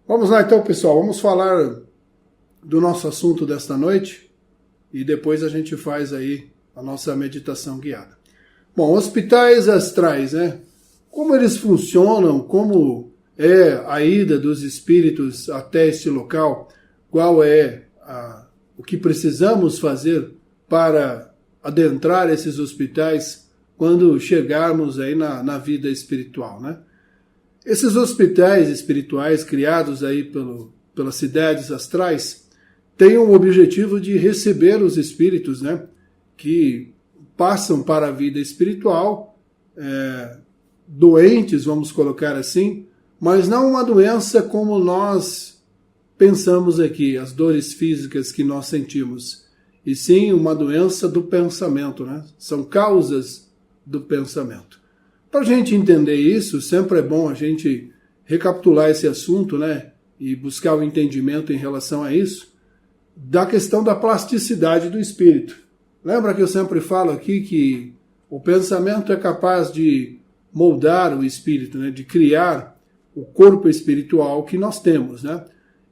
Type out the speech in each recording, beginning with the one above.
Vamos lá então, pessoal, vamos falar do nosso assunto desta noite e depois a gente faz aí a nossa meditação guiada. Bom, hospitais astrais, né? Como eles funcionam, como é a ida dos espíritos até este local, qual é o que precisamos fazer para adentrar esses hospitais quando chegarmos aí na vida espiritual, né? Esses hospitais espirituais criados aí pelas cidades astrais têm o objetivo de receber os espíritos, né, que passam para a vida espiritual, doentes, vamos colocar assim, mas não uma doença como nós pensamos aqui, as dores físicas que nós sentimos, e sim uma doença do pensamento, né? São causas do pensamento. Para a gente entender isso, sempre é bom a gente recapitular esse assunto, né, e buscar o entendimento em relação a isso, da questão da plasticidade do espírito. Lembra que eu sempre falo aqui que o pensamento é capaz de moldar o espírito, né, de criar o corpo espiritual que nós temos, né?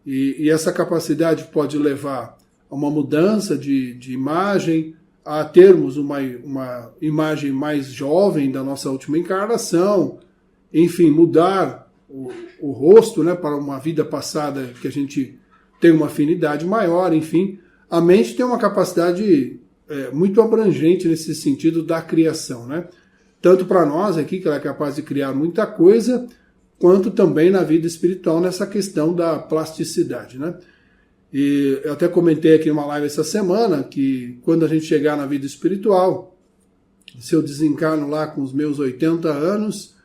E essa capacidade pode levar a uma mudança de imagem, a termos uma imagem mais jovem da nossa última encarnação, enfim, mudar o rosto, né, para uma vida passada que a gente tem uma afinidade maior, enfim. A mente tem uma capacidade muito abrangente nesse sentido da criação, né? Tanto para nós aqui, que ela é capaz de criar muita coisa, quanto também na vida espiritual, nessa questão da plasticidade, né? E eu até comentei aqui numa live essa semana que quando a gente chegar na vida espiritual, se eu desencarno lá com os meus 80 anos,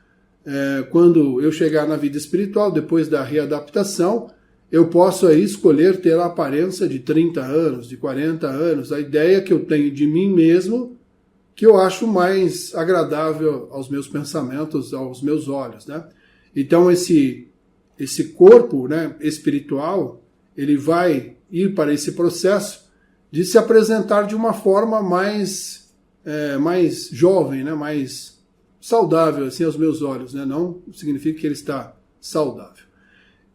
quando eu chegar na vida espiritual, depois da readaptação, eu posso aí escolher ter a aparência de 30 anos, de 40 anos, a ideia que eu tenho de mim mesmo, que eu acho mais agradável aos meus pensamentos, aos meus olhos, né? Então esse corpo, né, espiritual, ele vai ir para esse processo de se apresentar de uma forma mais jovem, né? Mais saudável assim aos meus olhos, né? Não significa que ele está saudável.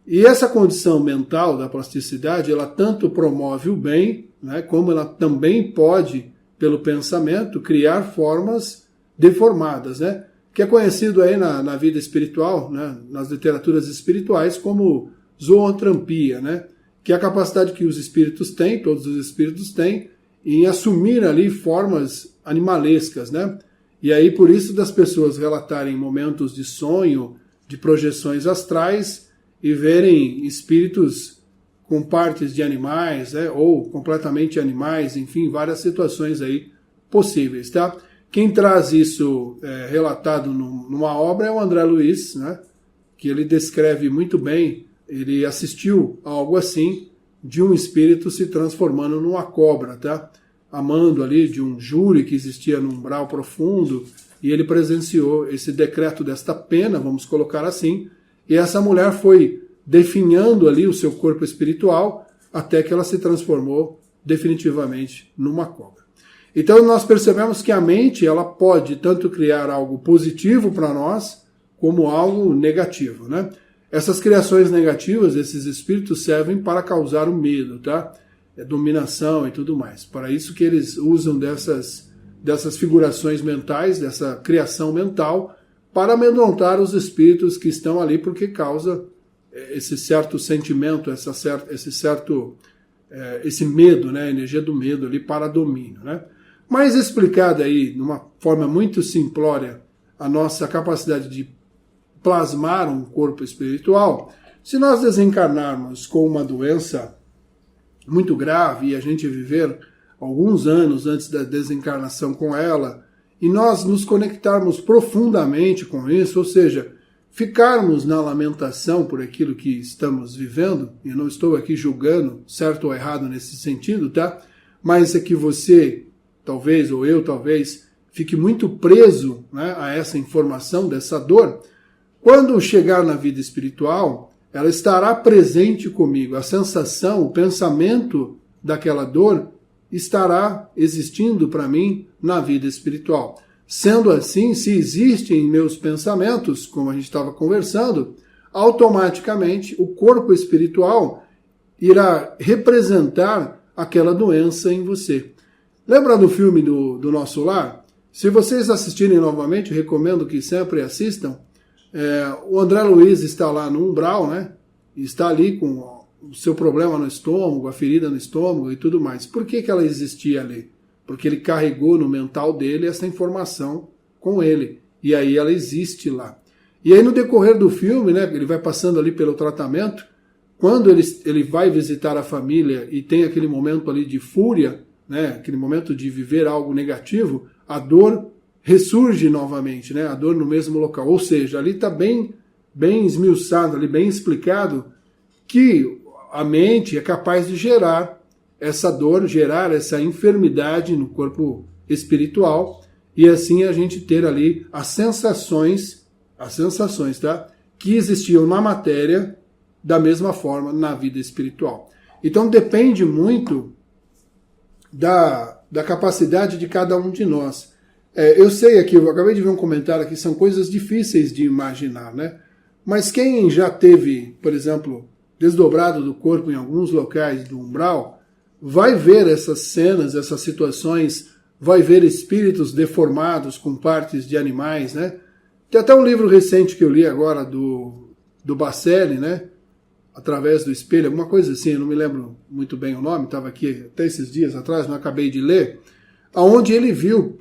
E essa condição mental da plasticidade, ela tanto promove o bem, né, como ela também pode, pelo pensamento, criar formas deformadas, né? Que é conhecido aí na vida espiritual, né, nas literaturas espirituais, como zoantropia, né? Que é a capacidade que os espíritos têm, todos os espíritos têm, em assumir ali formas animalescas, né? E aí por isso das pessoas relatarem momentos de sonho, de projeções astrais e verem espíritos com partes de animais, né? Ou completamente animais, enfim, várias situações aí possíveis, tá? Quem traz isso relatado numa obra é o André Luiz, né? Que ele descreve muito bem. Ele assistiu a algo assim, de um espírito se transformando numa cobra, tá? Amando ali de um júri que existia num umbral profundo, e ele presenciou esse decreto desta pena, vamos colocar assim, e essa mulher foi definhando ali o seu corpo espiritual, até que ela se transformou definitivamente numa cobra. Então nós percebemos que a mente, ela pode tanto criar algo positivo para nós, como algo negativo, né? Essas criações negativas, esses espíritos servem para causar o medo, tá? Dominação e tudo mais. Para isso que eles usam dessas figurações mentais, dessa criação mental, para amedrontar os espíritos que estão ali, porque causa esse certo sentimento, esse medo, né? A energia do medo ali para domínio, né? Mas explicada aí, de uma forma muito simplória, a nossa capacidade de plasmar um corpo espiritual, se nós desencarnarmos com uma doença muito grave e a gente viver alguns anos antes da desencarnação com ela, e nós nos conectarmos profundamente com isso, ou seja, ficarmos na lamentação por aquilo que estamos vivendo, e não estou aqui julgando certo ou errado nesse sentido, tá? Mas é que você, talvez, ou eu talvez, fique muito preso, né, a essa informação dessa dor. Quando chegar na vida espiritual, ela estará presente comigo. A sensação, o pensamento daquela dor estará existindo para mim na vida espiritual. Sendo assim, se existem em meus pensamentos, como a gente estava conversando, automaticamente o corpo espiritual irá representar aquela doença em você. Lembra do filme do Nosso Lar? Se vocês assistirem novamente, recomendo que sempre assistam. O André Luiz está lá no umbral, né? Está ali com o seu problema no estômago, a ferida no estômago e tudo mais. Por que ela existia ali? Porque ele carregou no mental dele essa informação com ele. E aí ela existe lá. E aí no decorrer do filme, né, ele vai passando ali pelo tratamento, quando ele vai visitar a família e tem aquele momento ali de fúria, né, aquele momento de viver algo negativo, a dor ressurge novamente, né, a dor no mesmo local. Ou seja, ali está bem esmiuçado, ali bem explicado que a mente é capaz de gerar essa dor, gerar essa enfermidade no corpo espiritual e assim a gente ter ali as sensações, tá, que existiam na matéria da mesma forma na vida espiritual. Então depende muito da capacidade de cada um de nós. Eu sei aqui, eu acabei de ver um comentário aqui, são coisas difíceis de imaginar, né? Mas quem já teve, por exemplo, desdobrado do corpo em alguns locais do umbral, vai ver essas cenas, essas situações, vai ver espíritos deformados com partes de animais, né? Tem até um livro recente que eu li agora do Bacelli, né? Através do Espelho, alguma coisa assim, eu não me lembro muito bem o nome, estava aqui até esses dias atrás, não acabei de ler, onde ele viu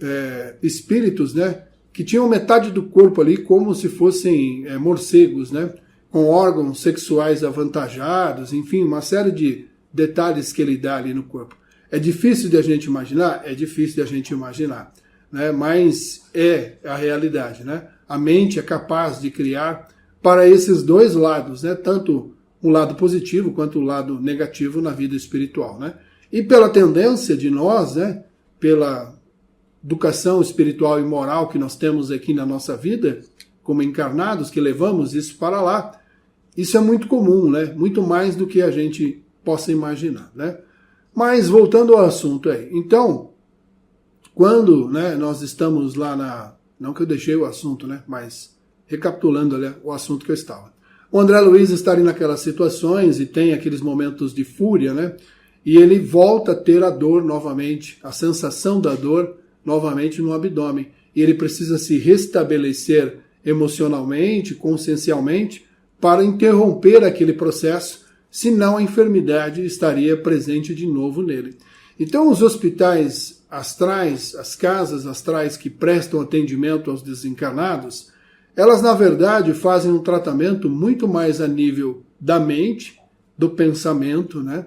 espíritos, né, que tinham metade do corpo ali como se fossem morcegos, né, com órgãos sexuais avantajados, enfim, uma série de detalhes que ele dá ali no corpo. É difícil de a gente imaginar? É difícil de a gente imaginar, né, mas é a realidade, né? A mente é capaz de criar para esses dois lados, né, tanto o lado positivo quanto o lado negativo na vida espiritual, né? E pela tendência de nós, né, pela educação espiritual e moral que nós temos aqui na nossa vida, como encarnados, que levamos isso para lá, isso é muito comum, né? Muito mais do que a gente possa imaginar, né? Mas voltando ao assunto aí, então, quando, né, nós estamos lá não que eu deixei o assunto, né, mas recapitulando ali o assunto que eu estava. O André Luiz está ali naquelas situações e tem aqueles momentos de fúria, né? E ele volta a ter a dor novamente, a sensação da dor novamente no abdômen. E ele precisa se restabelecer emocionalmente, consciencialmente, para interromper aquele processo, senão a enfermidade estaria presente de novo nele. Então os hospitais astrais, as casas astrais que prestam atendimento aos desencarnados, elas, na verdade, fazem um tratamento muito mais a nível da mente, do pensamento, né,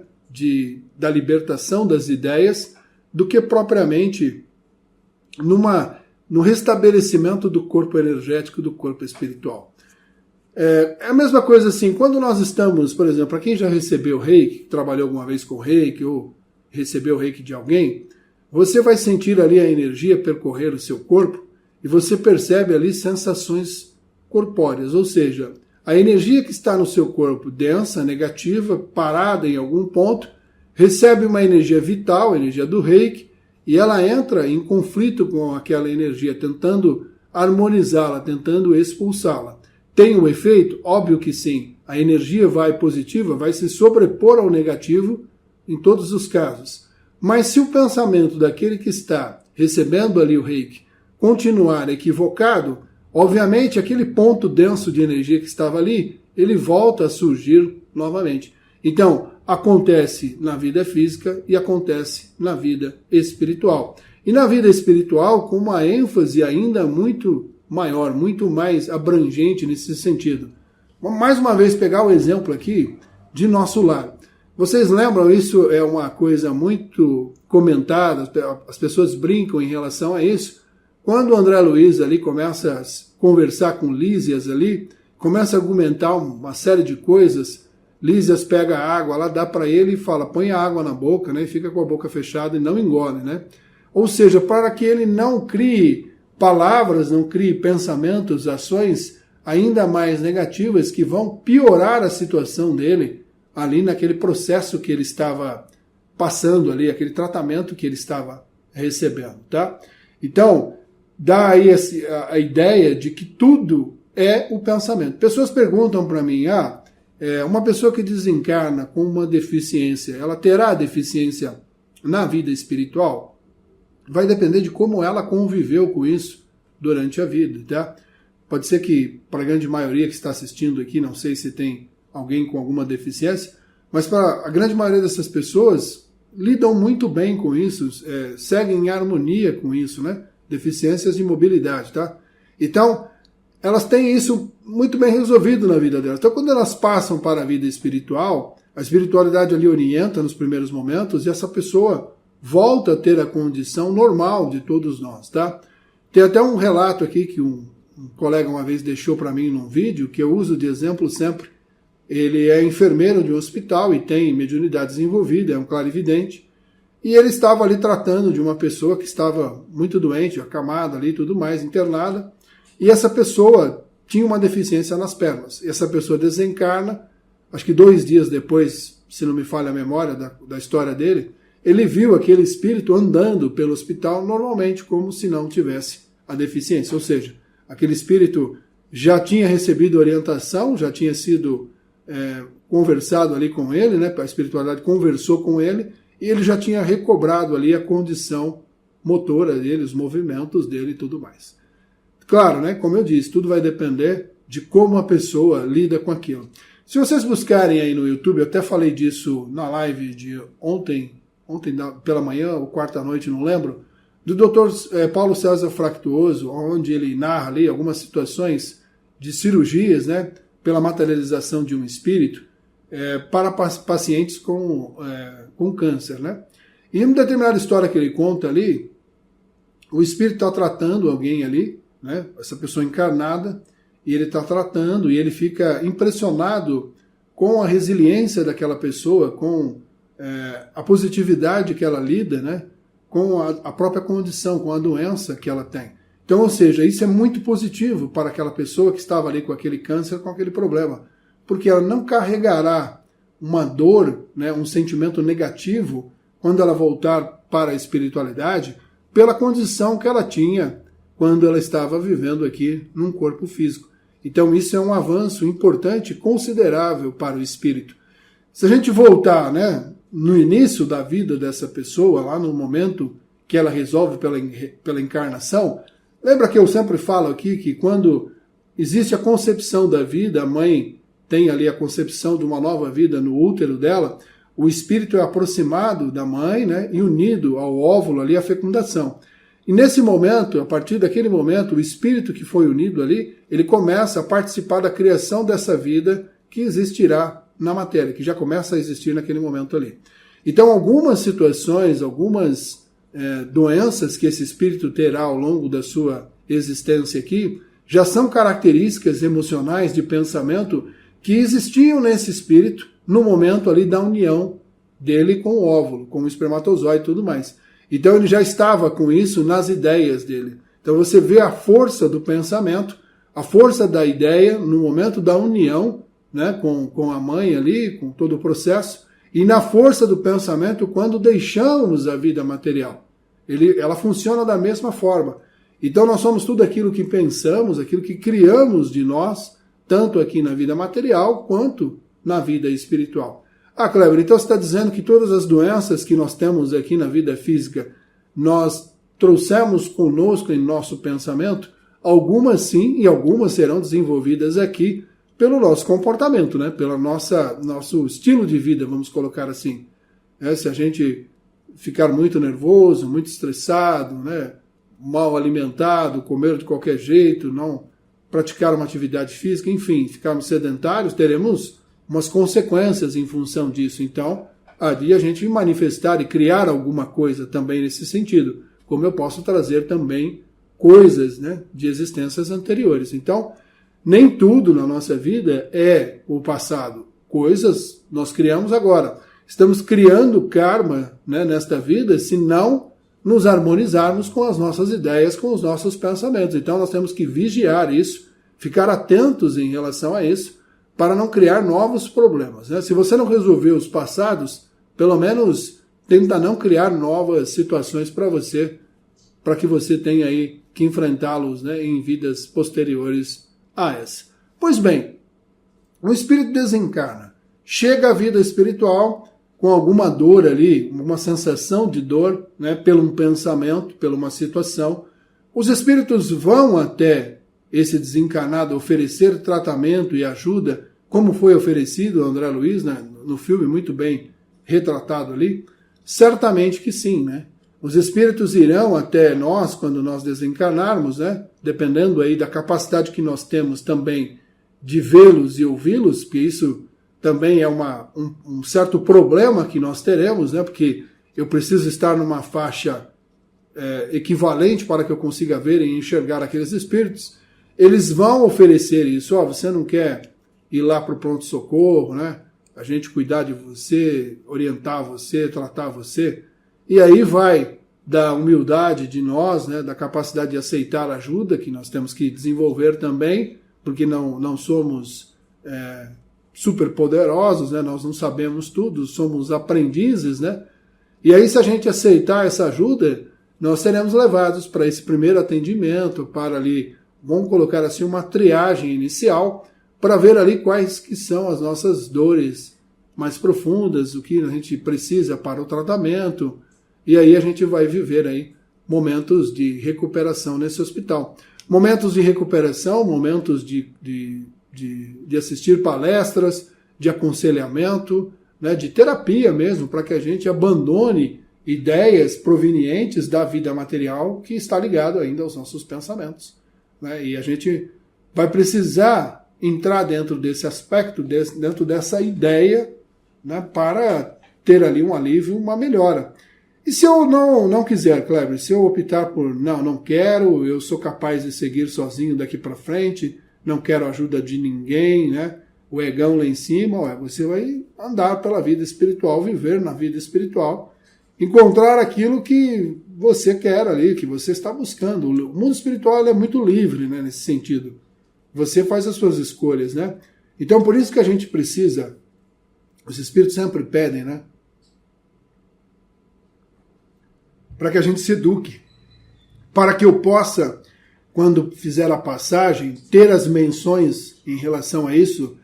da libertação das ideias, do que propriamente no restabelecimento do corpo energético, do corpo espiritual. É a mesma coisa assim, quando nós estamos, por exemplo, para quem já recebeu reiki, trabalhou alguma vez com reiki ou recebeu reiki de alguém, você vai sentir ali a energia percorrer o seu corpo, e você percebe ali sensações corpóreas, ou seja, a energia que está no seu corpo, densa, negativa, parada em algum ponto, recebe uma energia vital, a energia do reiki, e ela entra em conflito com aquela energia, tentando harmonizá-la, tentando expulsá-la. Tem um efeito? Óbvio que sim. A energia positiva, vai se sobrepor ao negativo em todos os casos. Mas se o pensamento daquele que está recebendo ali o reiki continuar equivocado, obviamente aquele ponto denso de energia que estava ali, ele volta a surgir novamente. Então, acontece na vida física e acontece na vida espiritual. E na vida espiritual, com uma ênfase ainda muito maior, muito mais abrangente nesse sentido. Mais uma vez, pegar o exemplo aqui de Nosso Lar. Vocês lembram, isso é uma coisa muito comentada, as pessoas brincam em relação a isso. Quando o André Luiz ali começa a conversar com Lísias ali, começa a argumentar uma série de coisas, Lísias pega a água, ela dá para ele e fala, põe a água na boca, né, e fica com a boca fechada e não engole, né? Ou seja, para que ele não crie palavras, não crie pensamentos, ações ainda mais negativas que vão piorar a situação dele ali naquele processo que ele estava passando ali, aquele tratamento que ele estava recebendo, tá? Então, dá aí a ideia de que tudo é o pensamento. Pessoas perguntam para mim, uma pessoa que desencarna com uma deficiência, ela terá deficiência na vida espiritual? Vai depender de como ela conviveu com isso durante a vida, tá? Pode ser que, para a grande maioria que está assistindo aqui, não sei se tem alguém com alguma deficiência, mas para a grande maioria dessas pessoas, lidam muito bem com isso, seguem em harmonia com isso, né? Deficiências de mobilidade, tá? Então, elas têm isso muito bem resolvido na vida delas. Então, quando elas passam para a vida espiritual, a espiritualidade ali orienta nos primeiros momentos e essa pessoa volta a ter a condição normal de todos nós, tá? Tem até um relato aqui que um colega uma vez deixou para mim num vídeo, que eu uso de exemplo sempre. Ele é enfermeiro de um hospital e tem mediunidade desenvolvida, é um clarividente, e ele estava ali tratando de uma pessoa que estava muito doente, acamada ali e tudo mais, internada, e essa pessoa tinha uma deficiência nas pernas. E essa pessoa desencarna, acho que 2 dias depois, se não me falha a memória da história dele, ele viu aquele espírito andando pelo hospital normalmente, como se não tivesse a deficiência. Ou seja, aquele espírito já tinha recebido orientação, já tinha sido conversado ali com ele, né? A espiritualidade conversou com ele, e ele já tinha recobrado ali a condição motora dele, os movimentos dele e tudo mais. Claro, né? Como eu disse, tudo vai depender de como a pessoa lida com aquilo. Se vocês buscarem aí no YouTube, eu até falei disso na live de ontem pela manhã ou quarta noite, não lembro, do Dr. Paulo César Fractuoso, onde ele narra ali algumas situações de cirurgias, né, pela materialização de um espírito para pacientes com câncer, né? E em uma determinada história que ele conta ali, o espírito está tratando alguém ali, né, essa pessoa encarnada, e ele está tratando, e ele fica impressionado com a resiliência daquela pessoa, com a positividade que ela lida, né, com a própria condição, com a doença que ela tem. Então, ou seja, isso é muito positivo para aquela pessoa que estava ali com aquele câncer, com aquele problema, porque ela não carregará uma dor, né, um sentimento negativo, quando ela voltar para a espiritualidade, pela condição que ela tinha quando ela estava vivendo aqui num corpo físico. Então isso é um avanço importante, considerável para o espírito. Se a gente voltar, né, no início da vida dessa pessoa, lá no momento que ela resolve pela encarnação, lembra que eu sempre falo aqui que quando existe a concepção da vida, a mãe tem ali a concepção de uma nova vida no útero dela, o espírito é aproximado da mãe, né, e unido ao óvulo ali, a fecundação. E nesse momento, a partir daquele momento, o espírito que foi unido ali, ele começa a participar da criação dessa vida que existirá na matéria, que já começa a existir naquele momento ali. Então, algumas situações, algumas doenças que esse espírito terá ao longo da sua existência aqui, já são características emocionais de pensamento que existiam nesse espírito no momento ali da união dele com o óvulo, com o espermatozoide e tudo mais. Então ele já estava com isso nas ideias dele. Então você vê a força do pensamento, a força da ideia no momento da união, né, com a mãe ali, com todo o processo, e na força do pensamento quando deixamos a vida material. Ela funciona da mesma forma. Então nós somos tudo aquilo que pensamos, aquilo que criamos de nós, tanto aqui na vida material quanto na vida espiritual. Ah, Kleber, então você está dizendo que todas as doenças que nós temos aqui na vida física, nós trouxemos conosco em nosso pensamento? Algumas sim, e algumas serão desenvolvidas aqui pelo nosso comportamento, né? Pelo nosso estilo de vida, vamos colocar assim. Se a gente ficar muito nervoso, muito estressado, né? Mal alimentado, comer de qualquer jeito, não praticar uma atividade física, enfim, ficarmos sedentários, teremos umas consequências em função disso. Então, ali a gente manifestar e criar alguma coisa também nesse sentido, como eu posso trazer também coisas, né, de existências anteriores. Então, nem tudo na nossa vida é o passado. Coisas nós criamos agora. Estamos criando karma, né, nesta vida, se não nos harmonizarmos com as nossas ideias, com os nossos pensamentos. Então, nós temos que vigiar isso, ficar atentos em relação a isso, para não criar novos problemas, né? Se você não resolveu os passados, pelo menos tenta não criar novas situações para você, para que você tenha aí que enfrentá-los, né, em vidas posteriores a essa. Pois bem, o espírito desencarna, chega à vida espiritual com alguma dor ali, uma sensação de dor, né, pelo um pensamento, pela uma situação. Os espíritos vão até esse desencarnado oferecer tratamento e ajuda, como foi oferecido ao André Luiz, né, no filme, muito bem retratado ali? Certamente que sim, né? Os espíritos irão até nós quando nós desencarnarmos, né? Dependendo aí da capacidade que nós temos também de vê-los e ouvi-los, porque isso também é um certo problema que nós teremos, né? Porque eu preciso estar numa faixa equivalente para que eu consiga ver e enxergar aqueles espíritos. Eles vão oferecer isso. Você não quer ir lá para o pronto-socorro, né? A gente cuidar de você, orientar você, tratar você. E aí vai da humildade de nós, né? Da capacidade de aceitar ajuda, que nós temos que desenvolver também, porque não somos super poderosos, né? Nós não sabemos tudo, somos aprendizes, né? E aí, se a gente aceitar essa ajuda, nós seremos levados para esse primeiro atendimento, para ali, vamos colocar assim, uma triagem inicial, para ver ali quais que são as nossas dores mais profundas, o que a gente precisa para o tratamento, e aí a gente vai viver aí momentos de recuperação nesse hospital. Momentos de recuperação, momentos de assistir palestras, de aconselhamento, né, de terapia mesmo, para que a gente abandone ideias provenientes da vida material que está ligado ainda aos nossos pensamentos. Né? E a gente vai precisar entrar dentro desse aspecto, dentro dessa ideia, né, para ter ali um alívio, uma melhora. E se eu não quiser, Kleber, se eu optar por não quero, eu sou capaz de seguir sozinho daqui para frente, não quero ajuda de ninguém, né? O egão lá em cima, você vai andar pela vida espiritual, viver na vida espiritual, encontrar aquilo que você quer ali, que você está buscando. O mundo espiritual é muito livre, né, nesse sentido. Você faz as suas escolhas, né? Então, por isso que a gente precisa, os espíritos sempre pedem, né? Para que a gente se eduque, para que eu possa, quando fizer a passagem, ter as menções em relação a isso,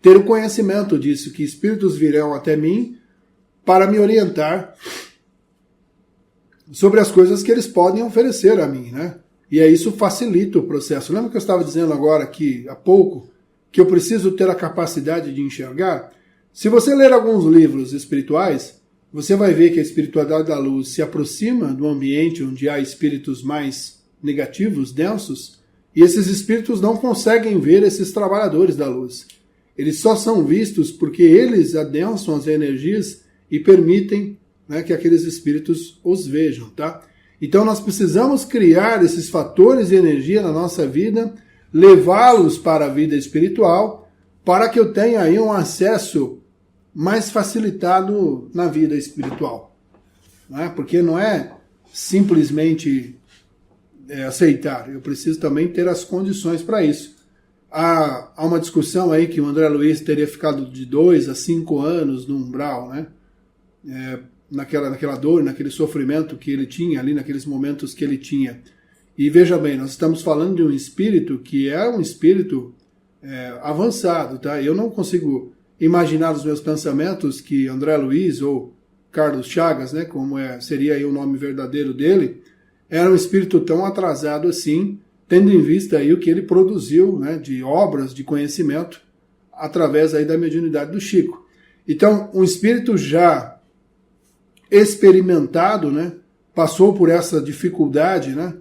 ter o conhecimento disso, que espíritos virão até mim para me orientar sobre as coisas que eles podem oferecer a mim, né? E aí isso facilita o processo. Lembra que eu estava dizendo agora aqui, há pouco, que eu preciso ter a capacidade de enxergar? Se você ler alguns livros espirituais, você vai ver que a espiritualidade da luz se aproxima do ambiente onde há espíritos mais negativos, densos, e esses espíritos não conseguem ver esses trabalhadores da luz. Eles só são vistos porque eles adensam as energias e permitem, né, que aqueles espíritos os vejam, tá? Então nós precisamos criar esses fatores de energia na nossa vida, levá-los para a vida espiritual, para que eu tenha aí um acesso mais facilitado na vida espiritual. Não é? Porque não é simplesmente aceitar, eu preciso também ter as condições para isso. Há uma discussão aí que o André Luiz teria ficado de 2 a 5 anos no umbral, né? Naquela dor, naquele sofrimento que ele tinha ali, naqueles momentos que ele tinha. E veja bem, nós estamos falando de um espírito que é um espírito avançado, tá? Eu não consigo imaginar os meus pensamentos que André Luiz ou Carlos Chagas, né, como seria aí o nome verdadeiro dele, era um espírito tão atrasado assim, tendo em vista aí o que ele produziu, né, de obras, de conhecimento, através aí da mediunidade do Chico. Então, um espírito já experimentado, né, passou por essa dificuldade, né,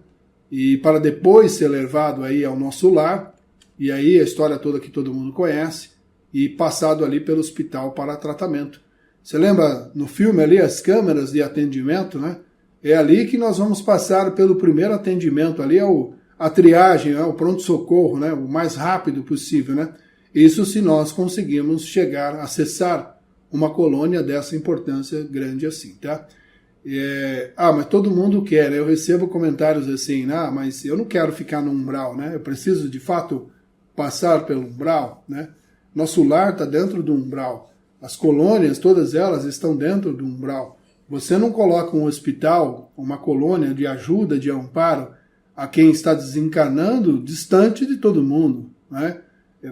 e para depois ser levado aí ao nosso lar, e aí a história toda que todo mundo conhece, e passado ali pelo hospital para tratamento. Você lembra no filme ali as câmeras de atendimento, né? É ali que nós vamos passar pelo primeiro atendimento, ali a triagem, o pronto-socorro, né? O mais rápido possível, né? Isso se nós conseguirmos chegar, acessar uma colônia dessa importância grande assim, tá? Mas todo mundo quer, né? Eu recebo comentários assim, mas eu não quero ficar no umbral, né? Eu preciso de fato passar pelo umbral, né? Nosso lar está dentro do umbral. As colônias, todas elas estão dentro do umbral. Você não coloca um hospital, uma colônia de ajuda, de amparo, a quem está desencarnando, distante de todo mundo. né?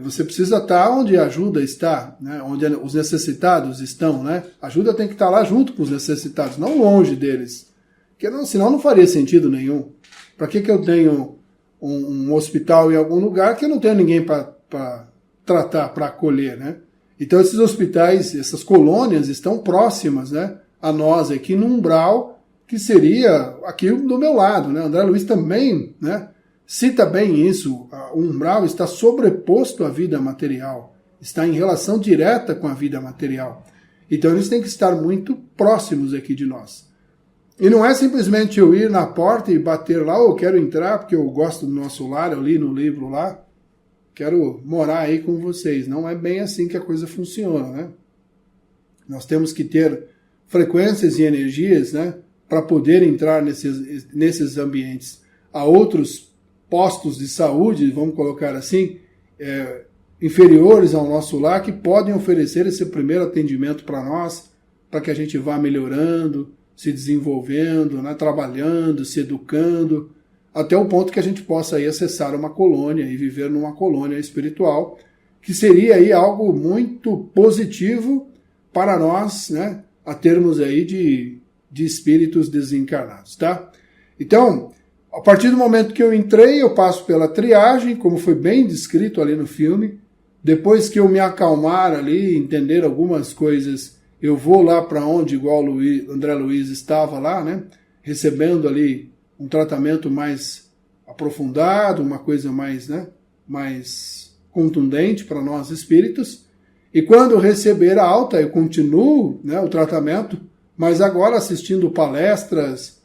Você precisa estar onde a ajuda está, né? Onde os necessitados estão, né? A ajuda tem que estar lá junto com os necessitados, não longe deles. Porque senão não faria sentido nenhum. Para que eu tenho um hospital em algum lugar que eu não tenho ninguém para tratar, para acolher, né? Então esses hospitais, essas colônias estão próximas, né, a nós aqui no umbral, que seria aqui do meu lado, né? André Luiz também, né, cita bem isso. O umbral está sobreposto à vida material, está em relação direta com a vida material. Então eles têm que estar muito próximos aqui de nós. E não é simplesmente eu ir na porta e bater lá, eu quero entrar porque eu gosto do nosso lar, eu li no livro lá, quero morar aí com vocês. Não é bem assim que a coisa funciona, né? Nós temos que ter frequências e energias, né, para poder entrar nesses ambientes. Há outros postos de saúde, vamos colocar assim, inferiores ao nosso lar, que podem oferecer esse primeiro atendimento para nós, para que a gente vá melhorando, se desenvolvendo, né, trabalhando, se educando, até o ponto que a gente possa aí acessar uma colônia e viver numa colônia espiritual, que seria aí algo muito positivo para nós, né, a termos aí de espíritos desencarnados, tá? Então, a partir do momento que eu entrei, eu passo pela triagem, como foi bem descrito ali no filme. Depois que eu me acalmar ali, entender algumas coisas, eu vou lá para onde, igual o André Luiz estava lá, né, recebendo ali um tratamento mais aprofundado, uma coisa mais, né, mais contundente para nós espíritos. E quando eu receber a alta, eu continuo, né, o tratamento, mas agora assistindo palestras,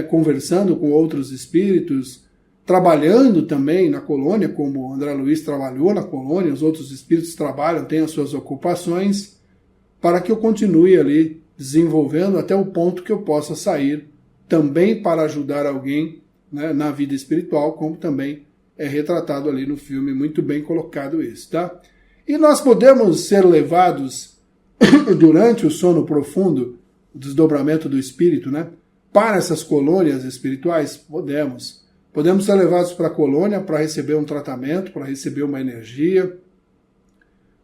conversando com outros espíritos, trabalhando também na colônia, como o André Luiz trabalhou na colônia, os outros espíritos trabalham, têm as suas ocupações, para que eu continue ali desenvolvendo até o ponto que eu possa sair também para ajudar alguém, né, na vida espiritual, como também é retratado ali no filme, muito bem colocado isso, tá? E nós podemos ser levados durante o sono profundo, o desdobramento do espírito, né, para essas colônias espirituais? Podemos. Podemos ser levados para a colônia para receber um tratamento, para receber uma energia,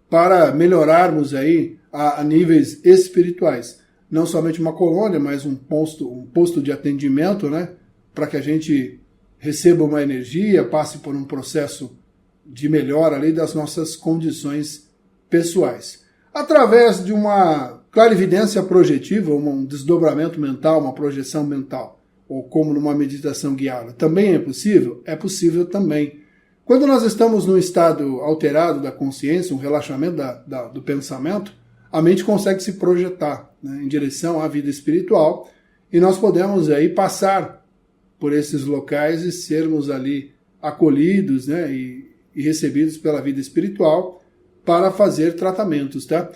para melhorarmos aí a níveis espirituais. Não somente uma colônia, mas um posto de atendimento, né, para que a gente receba uma energia, passe por um processo de melhora ali das nossas condições pessoais. Através de uma clarividência projetiva, um desdobramento mental, uma projeção mental, ou como numa meditação guiada, também é possível? É possível também. Quando nós estamos num estado alterado da consciência, um relaxamento do pensamento, a mente consegue se projetar, né, em direção à vida espiritual, e nós podemos aí passar por esses locais e sermos ali acolhidos, né, e recebidos pela vida espiritual para fazer tratamentos, tá?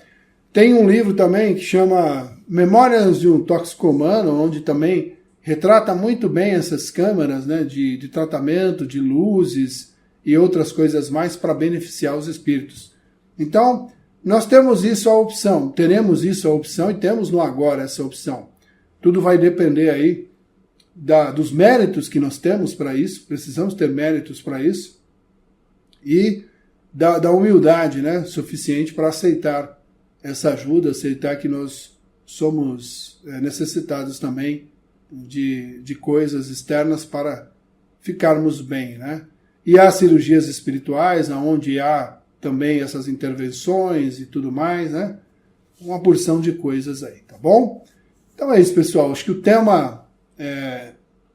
Tem um livro também que chama Memórias de um Toxicomano, onde também retrata muito bem essas câmaras, né, de tratamento, de luzes e outras coisas mais para beneficiar os espíritos. Então, nós temos isso a opção, teremos isso a opção e temos no agora essa opção. Tudo vai depender aí dos méritos que nós temos para isso, precisamos ter méritos para isso, e da humildade, né, suficiente para aceitar essa ajuda, aceitar que nós somos necessitados também de coisas externas para ficarmos bem, né? E há cirurgias espirituais, onde há também essas intervenções e tudo mais, né? Uma porção de coisas aí, tá bom? Então é isso, pessoal. Acho que o tema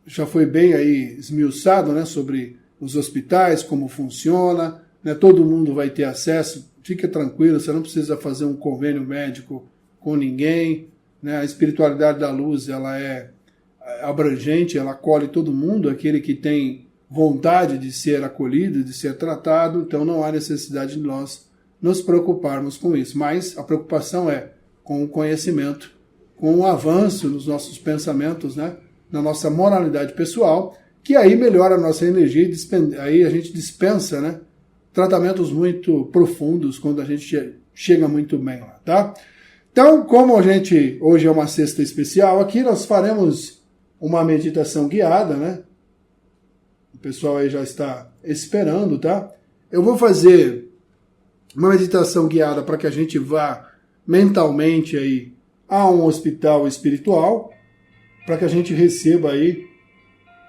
já foi bem aí esmiuçado, né? Sobre os hospitais, como funciona, né? Todo mundo vai ter acesso. Fique tranquilo, você não precisa fazer um convênio médico com ninguém, né? A espiritualidade da luz, ela é abrangente, ela acolhe todo mundo, aquele que tem vontade de ser acolhido, de ser tratado, então não há necessidade de nós nos preocuparmos com isso. Mas a preocupação é com o conhecimento, com o avanço nos nossos pensamentos, né? Na nossa moralidade pessoal, que aí melhora a nossa energia e aí a gente dispensa, né, tratamentos muito profundos quando a gente chega muito bem lá, tá? Então, como a gente hoje é uma sexta especial, aqui nós faremos uma meditação guiada, né? O pessoal aí já está esperando, tá? Eu vou fazer uma meditação guiada para que a gente vá mentalmente aí a um hospital espiritual, para que a gente receba aí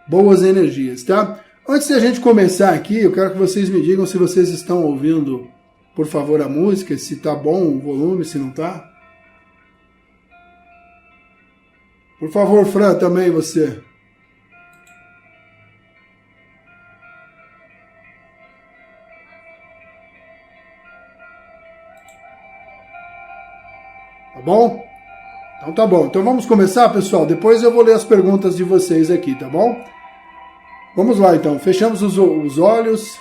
boas energias, tá? Antes de a gente começar aqui, eu quero que vocês me digam se vocês estão ouvindo, por favor, a música, se tá bom o volume, se não tá. Por favor, Fran, também você. Tá bom? Então tá bom. Então vamos começar, pessoal? Depois eu vou ler as perguntas de vocês aqui, tá bom? Vamos lá, então. Fechamos os olhos.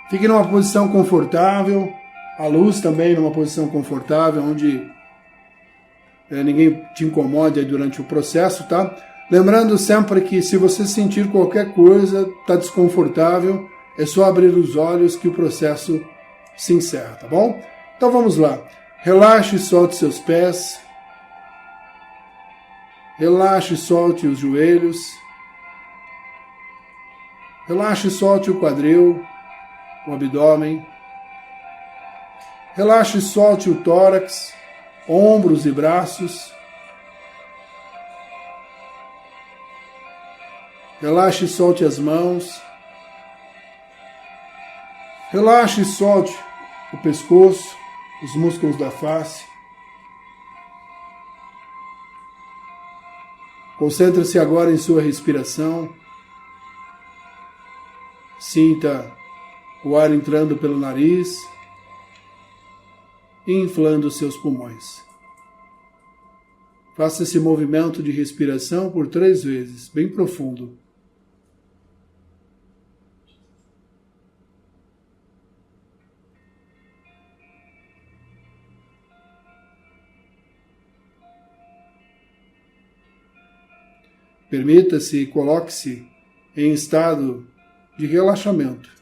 Fique numa posição confortável. A luz também numa posição confortável, onde ninguém te incomode aí durante o processo, tá? Lembrando sempre que se você sentir qualquer coisa, tá desconfortável, é só abrir os olhos que o processo se encerra, tá bom? Então vamos lá. Relaxe e solte seus pés. Relaxe e solte os joelhos. Relaxe e solte o quadril, o abdômen. Relaxe e solte o tórax, ombros e braços. Relaxe e solte as mãos. Relaxe e solte o pescoço, os músculos da face. Concentre-se agora em sua respiração. Sinta o ar entrando pelo nariz e inflando os seus pulmões. Faça esse movimento de respiração por 3 vezes, bem profundo. Permita-se e coloque-se em estado de relaxamento.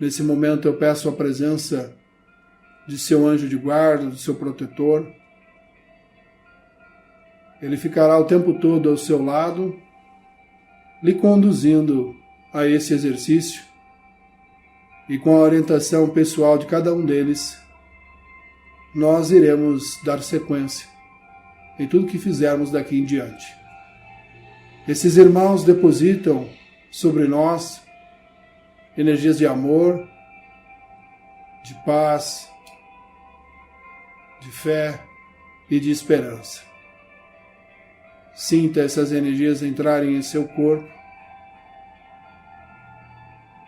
Nesse momento eu peço a presença de seu anjo de guarda, do seu protetor. Ele ficará o tempo todo ao seu lado, lhe conduzindo a esse exercício e com a orientação pessoal de cada um deles, nós iremos dar sequência em tudo que fizermos daqui em diante. Esses irmãos depositam sobre nós energias de amor, de paz, de fé e de esperança. Sinta essas energias entrarem em seu corpo.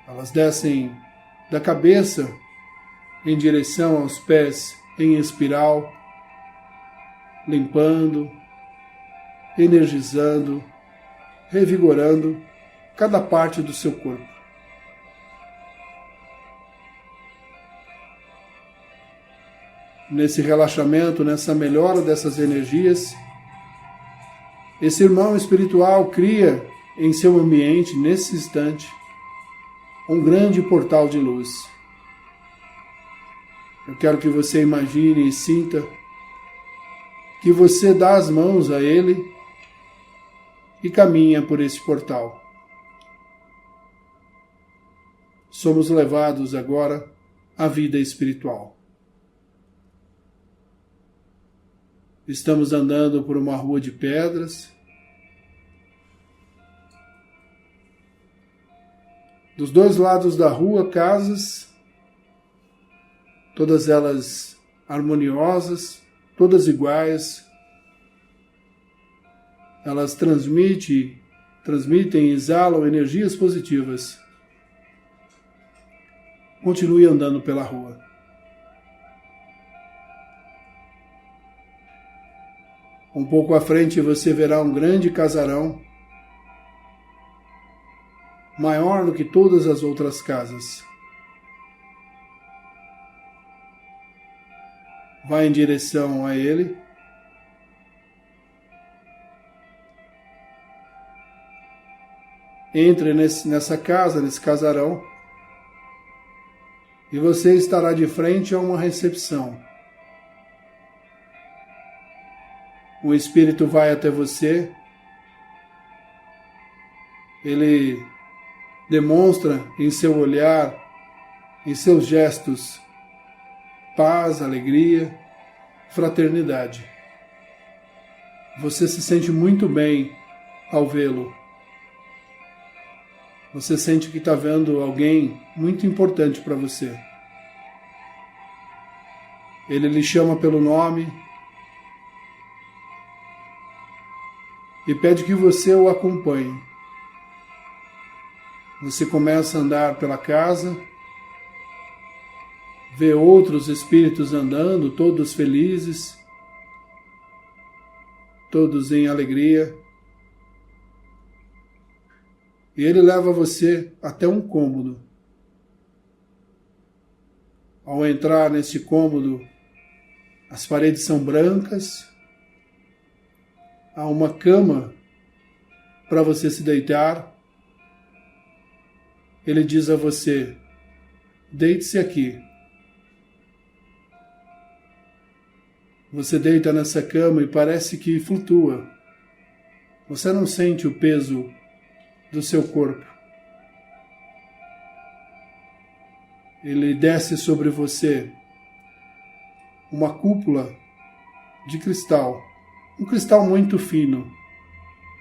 Elas descem da cabeça em direção aos pés em espiral, limpando, energizando, revigorando cada parte do seu corpo. Nesse relaxamento, nessa melhora dessas energias, esse irmão espiritual cria em seu ambiente, nesse instante, um grande portal de luz. Eu quero que você imagine e sinta que você dá as mãos a ele e caminha por esse portal. Somos levados agora à vida espiritual. Estamos andando por uma rua de pedras. Dos 2 lados da rua, casas, todas elas harmoniosas, todas iguais. Elas transmitem e exalam energias positivas. Continue andando pela rua. Um pouco à frente você verá um grande casarão, maior do que todas as outras casas. Vá em direção a ele. Entre nessa casa, nesse casarão, e você estará de frente a uma recepção. O espírito vai até você Ele demonstra em seu olhar, em seus gestos, paz, alegria, fraternidade. Você se sente muito bem ao vê-lo. Você sente que está vendo alguém muito importante para você. Ele lhe chama pelo nome e pede que você o acompanhe. Você começa a andar pela casa, vê outros espíritos andando, todos felizes, todos em alegria. E ele leva você até um cômodo. Ao entrar neste cômodo, as paredes são brancas, há uma cama para você se deitar. Ele diz a você: deite-se aqui. Você deita nessa cama e parece que flutua. Você não sente o peso do seu corpo. Ele desce sobre você uma cúpula de cristal, um cristal muito fino,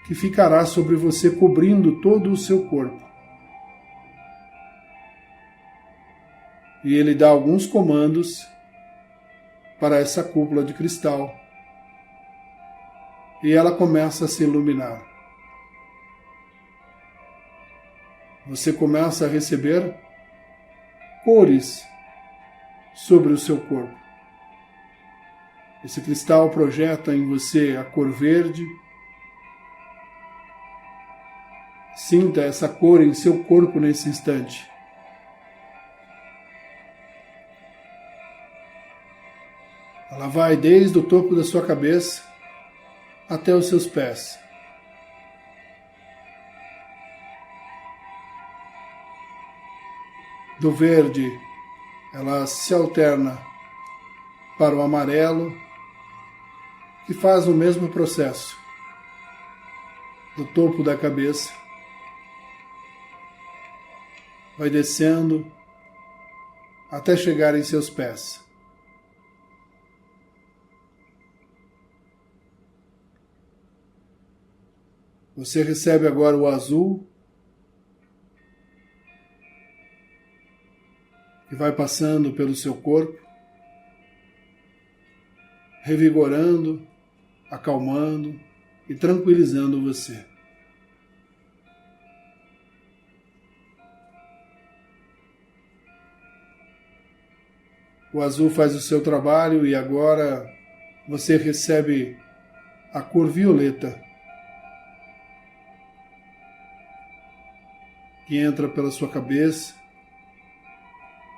que ficará sobre você cobrindo todo o seu corpo. E ele dá alguns comandos para essa cúpula de cristal. E ela começa a se iluminar. Você começa a receber cores sobre o seu corpo. Esse cristal projeta em você a cor verde. Sinta essa cor em seu corpo nesse instante. Ela vai desde o topo da sua cabeça até os seus pés. Do verde, ela se alterna para o amarelo, que faz o mesmo processo. Do topo da cabeça, vai descendo até chegar em seus pés. Você recebe agora o azul, que vai passando pelo seu corpo, revigorando, acalmando e tranquilizando você. O azul faz o seu trabalho e agora você recebe a cor violeta, que entra pela sua cabeça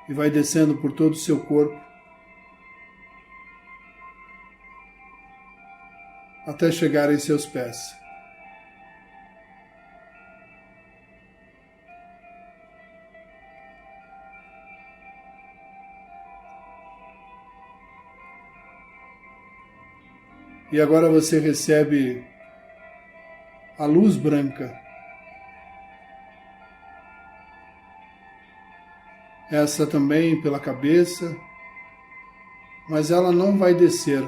e vai descendo por todo o seu corpo, até chegar em seus pés. E agora você recebe a luz branca. Essa também pela cabeça, mas ela não vai descer.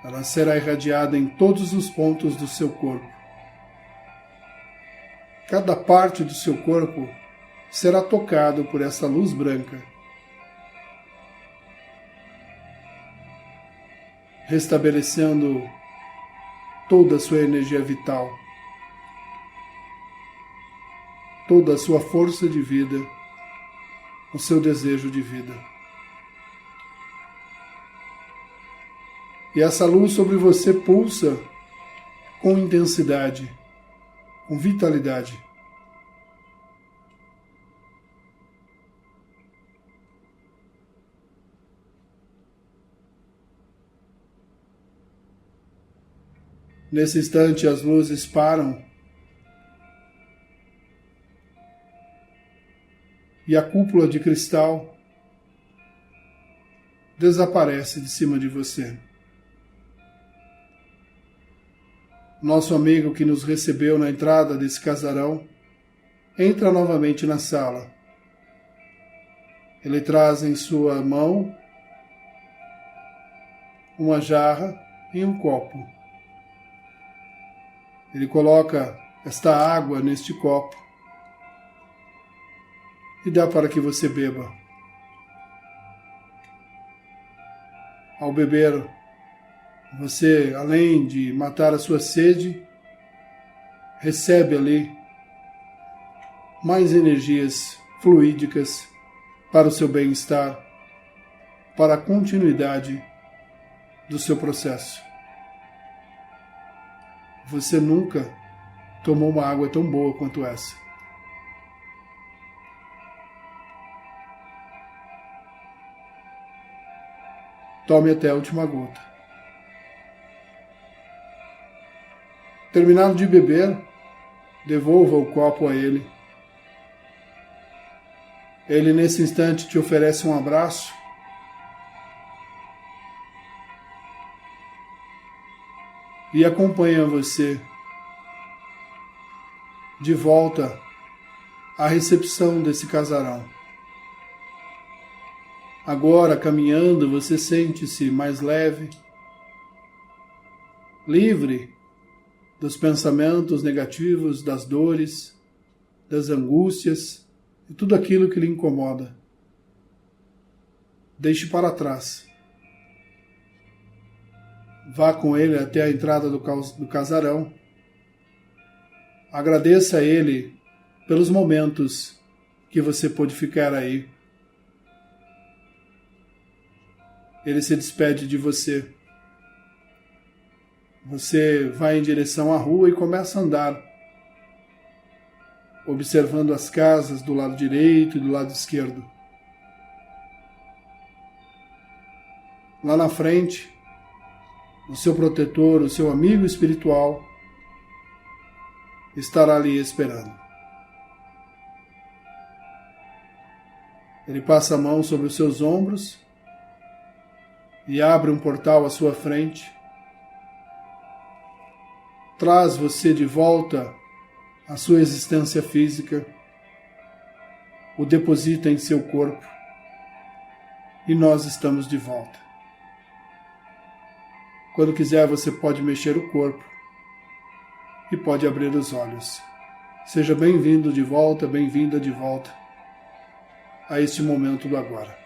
Ela será irradiada em todos os pontos do seu corpo. Cada parte do seu corpo será tocado por essa luz branca, restabelecendo toda a sua energia vital, toda a sua força de vida, o seu desejo de vida. E essa luz sobre você pulsa com intensidade, com vitalidade. Nesse instante as luzes param e a cúpula de cristal desaparece de cima de você. Nosso amigo que nos recebeu na entrada desse casarão entra novamente na sala. Ele traz em sua mão uma jarra e um copo. Ele coloca esta água neste copo e dá para que você beba. Ao beber, você, além de matar a sua sede, recebe ali mais energias fluídicas para o seu bem-estar, para a continuidade do seu processo. Você nunca tomou uma água tão boa quanto essa. Tome até a última gota. Terminado de beber, devolva o copo a ele. Ele, nesse instante, te oferece um abraço. E acompanha você de volta à recepção desse casarão. Agora, caminhando, você sente-se mais leve, livre dos pensamentos negativos, das dores, das angústias e tudo aquilo que lhe incomoda. Deixe para trás. Vá com ele até a entrada do casarão. Agradeça a ele pelos momentos que você pôde ficar aí. Ele se despede de você. Você vai em direção à rua e começa a andar, observando as casas do lado direito e do lado esquerdo. Lá na frente, o seu protetor, o seu amigo espiritual, estará ali esperando. Ele passa a mão sobre os seus ombros e abre um portal à sua frente. Traz você de volta à sua existência física, o deposita em seu corpo e nós estamos de volta. Quando quiser, você pode mexer o corpo e pode abrir os olhos. Seja bem-vindo de volta, bem-vinda de volta a este momento do agora.